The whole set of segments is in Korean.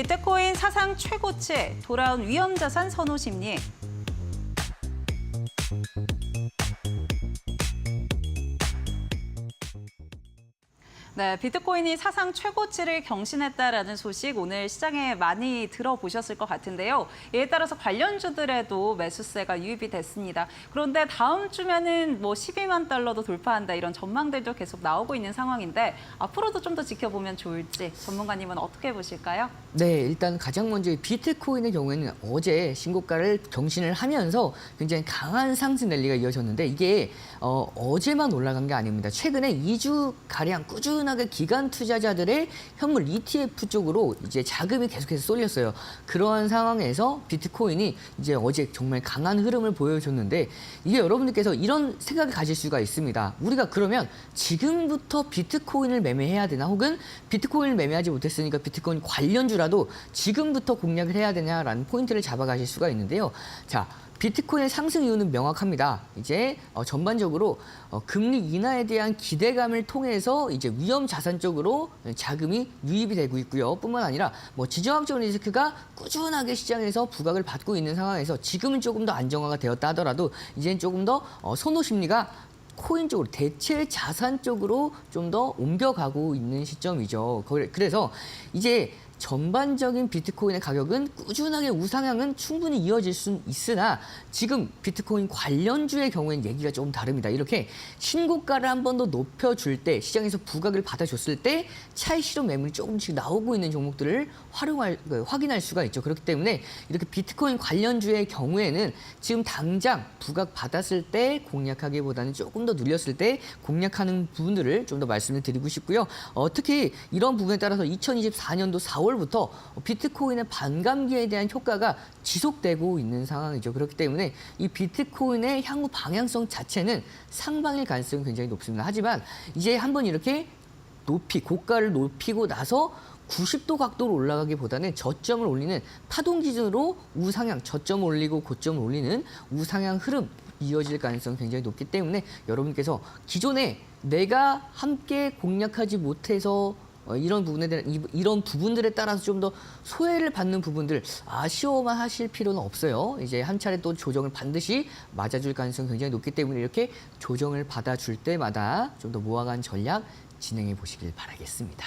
비트코인 사상 최고치, 돌아온 위험자산 선호 심리. 네, 비트코인이 사상 최고치를 경신했다라는 소식 오늘 시장에 많이 들어보셨을 것 같은데요. 이에 따라서 관련주들에도 매수세가 유입이 됐습니다. 그런데 다음 주면은 뭐 12만 달러도 돌파한다 이런 전망들도 계속 나오고 있는 상황인데 앞으로도 좀 더 지켜보면 좋을지 전문가님은 어떻게 보실까요? 네, 일단 가장 먼저 비트코인의 경우에는 어제 신고가를 경신을 하면서 굉장히 강한 상승 랠리가 이어졌는데 이게 어제만 올라간 게 아닙니다. 최근에 2주가량 꾸준하게 기관 투자자들의 현물 ETF 쪽으로 이제 자금이 계속해서 쏠렸어요. 그러한 상황에서 비트코인이 이제 어제 정말 강한 흐름을 보여줬는데 이게 여러분들께서 이런 생각을 가질 수가 있습니다. 우리가 그러면 지금부터 비트코인을 매매해야 되나 혹은 비트코인을 매매하지 못했으니까 비트코인 관련주라도 지금부터 공략을 해야 되냐라는 포인트를 잡아가실 수가 있는데요. 자, 비트코인의 상승 이유는 명확합니다. 이제 전반적으로 금리 인하에 대한 기대감을 통해서 이제 위험 자산 쪽으로 자금이 유입이 되고 있고요. 뿐만 아니라 뭐 지정학적 리스크가 꾸준하게 시장에서 부각을 받고 있는 상황에서 지금은 조금 더 안정화가 되었다 하더라도 이제는 조금 더 선호 심리가 코인 쪽으로 대체 자산 쪽으로 좀 더 옮겨가고 있는 시점이죠. 그래서 이제 전반적인 비트코인의 가격은 꾸준하게 우상향은 충분히 이어질 수 있으나 지금 비트코인 관련주의 경우에는 얘기가 조금 다릅니다. 이렇게 신고가를 한 번 더 높여줄 때 시장에서 부각을 받아줬을 때 차익 실현 매물이 조금씩 나오고 있는 종목들을 확인할 수가 있죠. 그렇기 때문에 이렇게 비트코인 관련주의 경우에는 지금 당장 부각 받았을 때 공략하기보다는 조금 더 눌렸을 때 공략하는 부분들을 좀 더 말씀을 드리고 싶고요. 특히 이런 부분에 따라서 2024년도 4월부터 비트코인의 반감기에 대한 효과가 지속되고 있는 상황이죠. 그렇기 때문에 이 비트코인의 향후 방향성 자체는 상방일 가능성이 굉장히 높습니다. 하지만 이제 한번 이렇게 고가를 높이고 나서 90도 각도로 올라가기보다는 저점을 올리는 파동 기준으로 우상향, 저점을 올리고 고점을 올리는 우상향 흐름 이어질 가능성이 굉장히 높기 때문에 여러분께서 기존에 내가 함께 공략하지 못해서 이런 부분들에 따라서 좀 더 소외를 받는 부분들 아쉬워만 하실 필요는 없어요. 이제 한 차례 또 조정을 반드시 맞아줄 가능성이 굉장히 높기 때문에 이렇게 조정을 받아줄 때마다 좀 더 모아간 전략 진행해 보시길 바라겠습니다.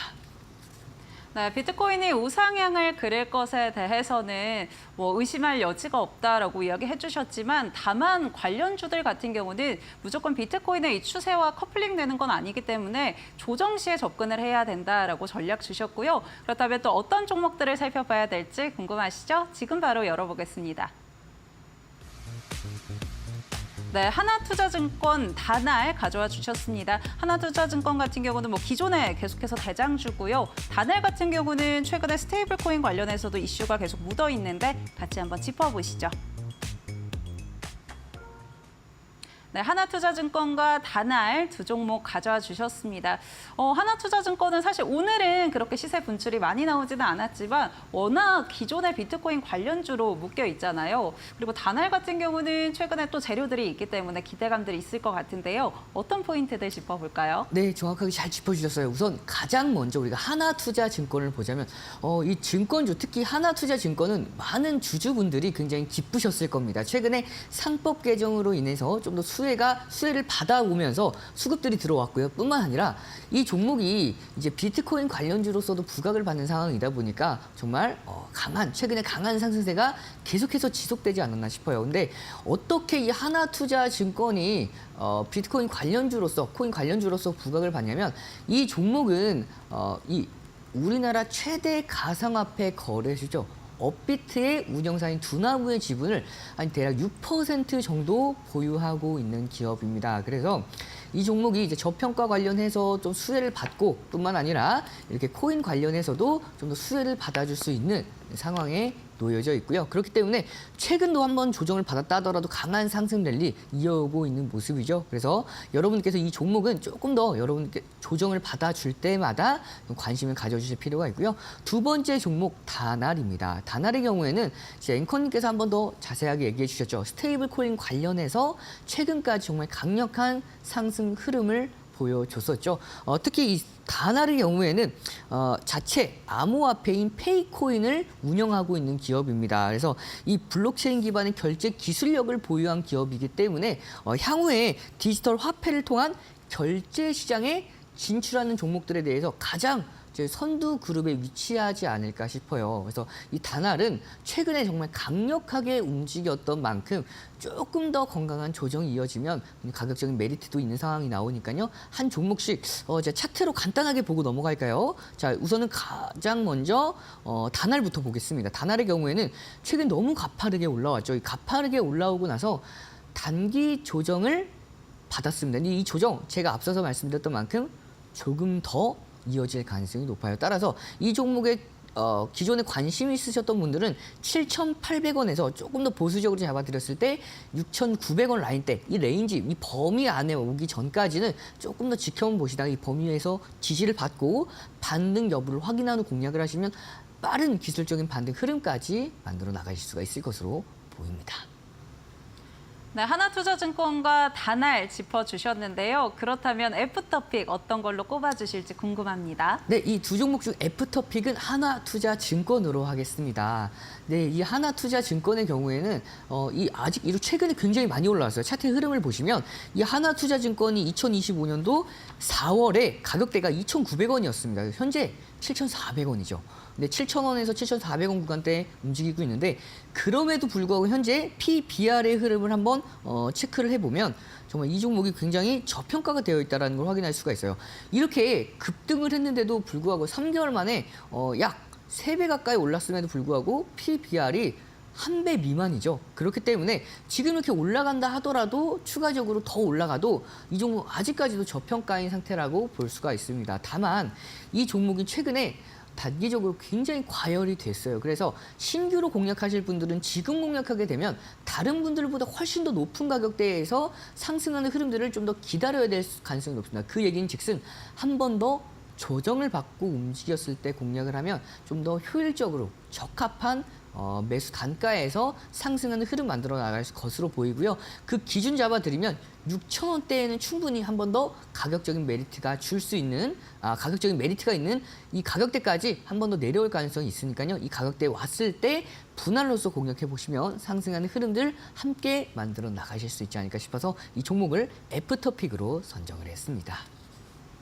네, 비트코인이 우상향을 그릴 것에 대해서는 뭐 의심할 여지가 없다라고 이야기해 주셨지만 다만 관련주들 같은 경우는 무조건 비트코인의 이 추세와 커플링되는 건 아니기 때문에 조정 시에 접근을 해야 된다라고 전략 주셨고요. 그렇다면 또 어떤 종목들을 살펴봐야 될지 궁금하시죠? 지금 바로 열어보겠습니다. 네, 하나투자증권 다날 가져와 주셨습니다. 하나투자증권 같은 경우는 뭐 기존에 계속해서 대장주고요. 다날 같은 경우는 최근에 스테이블 코인 관련해서도 이슈가 계속 묻어 있는데 같이 한번 짚어보시죠. 네, 하나투자증권과 다날 두 종목 가져와 주셨습니다. 하나투자증권은 사실 오늘은 그렇게 시세 분출이 많이 나오지는 않았지만 워낙 기존의 비트코인 관련주로 묶여 있잖아요. 그리고 다날 같은 경우는 최근에 또 재료들이 있기 때문에 기대감들이 있을 것 같은데요. 어떤 포인트들 짚어볼까요? 네, 정확하게 잘 짚어주셨어요. 우선 가장 먼저 우리가 하나투자증권을 보자면 이 증권주, 특히 하나투자증권은 많은 주주분들이 굉장히 기쁘셨을 겁니다. 최근에 상법 개정으로 인해서 좀 더 수혜를 받아오면서 수급들이 들어왔고요. 뿐만 아니라 이 종목이 이제 비트코인 관련주로서도 부각을 받는 상황이다 보니까 정말 최근에 강한 상승세가 계속해서 지속되지 않았나 싶어요. 근데 어떻게 이 하나투자증권이 비트코인 관련주로서, 코인 관련주로서 부각을 받냐면 이 종목은 이 우리나라 최대 가상화폐 거래소죠. 업비트의 운영사인 두나무의 지분을 대략 6% 정도 보유하고 있는 기업입니다. 그래서 이 종목이 이제 저평가 관련해서 좀 수혜를 받고 뿐만 아니라 이렇게 코인 관련해서도 좀 더 수혜를 받아줄 수 있는 상황에 놓여져 있고요. 그렇기 때문에 최근도 한번 조정을 받았다 하더라도 강한 상승 랠리 이어오고 있는 모습이죠. 그래서 여러분께서 이 종목은 조금 더 여러분께 조정을 받아줄 때마다 관심을 가져주실 필요가 있고요. 두 번째 종목 다날입니다. 다날의 경우에는 이제 앵커님께서 한번 더 자세하게 얘기해 주셨죠. 스테이블 코인 관련해서 최근까지 정말 강력한 상승 흐름을 보여줬었죠. 특히 이 다나의 경우에는 자체 암호화폐인 페이코인을 운영하고 있는 기업입니다. 그래서 이 블록체인 기반의 결제 기술력을 보유한 기업이기 때문에 향후에 디지털 화폐를 통한 결제 시장에 진출하는 종목들에 대해서 가장 이제 선두 그룹에 위치하지 않을까 싶어요. 그래서 이 다날은 최근에 정말 강력하게 움직였던 만큼 조금 더 건강한 조정이 이어지면 가격적인 메리트도 있는 상황이 나오니까요. 한 종목씩 이제 차트로 간단하게 보고 넘어갈까요? 자, 우선은 가장 먼저 다날부터 보겠습니다. 다날의 경우에는 최근 너무 가파르게 올라왔죠. 이 가파르게 올라오고 나서 단기 조정을 받았습니다. 이 조정 제가 앞서서 말씀드렸던 만큼 조금 더 이어질 가능성이 높아요. 따라서 이 종목에 기존에 관심 있으셨던 분들은 7,800원에서 조금 더 보수적으로 잡아드렸을 때 6,900원 라인대, 이 레인지, 이 범위 안에 오기 전까지는 조금 더 지켜만 보시다가 이 범위에서 지지를 받고 반등 여부를 확인한 후 공략을 하시면 빠른 기술적인 반등 흐름까지 만들어 나가실 수가 있을 것으로 보입니다. 네, 하나투자증권과 다날 짚어주셨는데요. 그렇다면 애프터픽 어떤 걸로 꼽아주실지 궁금합니다. 네, 이 두 종목 중 애프터픽은 하나투자증권으로 하겠습니다. 네, 이 하나투자증권의 경우에는 아직 최근에 굉장히 많이 올라왔어요. 차트 흐름을 보시면 이 하나투자증권이 2025년도 4월에 가격대가 2,900원이었습니다. 현재 7,400원이죠. 네, 7,000원에서 7,400원 구간대에 움직이고 있는데 그럼에도 불구하고 현재 PBR의 흐름을 한번 체크를 해보면 정말 이 종목이 굉장히 저평가가 되어 있다는 걸 확인할 수가 있어요. 이렇게 급등을 했는데도 불구하고 3개월 만에 약 3배 가까이 올랐음에도 불구하고 PBR이 1배 미만이죠. 그렇기 때문에 지금 이렇게 올라간다 하더라도 추가적으로 더 올라가도 이 종목 아직까지도 저평가인 상태라고 볼 수가 있습니다. 다만 이 종목이 최근에 단기적으로 굉장히 과열이 됐어요. 그래서 신규로 공략하실 분들은 지금 공략하게 되면 다른 분들보다 훨씬 더 높은 가격대에서 상승하는 흐름들을 좀 더 기다려야 될 가능성이 높습니다. 그 얘기는 즉슨 한 번 더 조정을 받고 움직였을 때 공략을 하면 좀 더 효율적으로 적합한 매수 단가에서 상승하는 흐름 만들어 나갈 것으로 보이고요. 그 기준 잡아드리면 6,000원대에는 충분히 한 번 더 가격적인 메리트가 가격적인 메리트가 있는 이 가격대까지 한 번 더 내려올 가능성이 있으니까요. 이 가격대에 왔을 때 분할로서 공략해 보시면 상승하는 흐름들 함께 만들어 나가실 수 있지 않을까 싶어서 이 종목을 애프터픽으로 선정을 했습니다.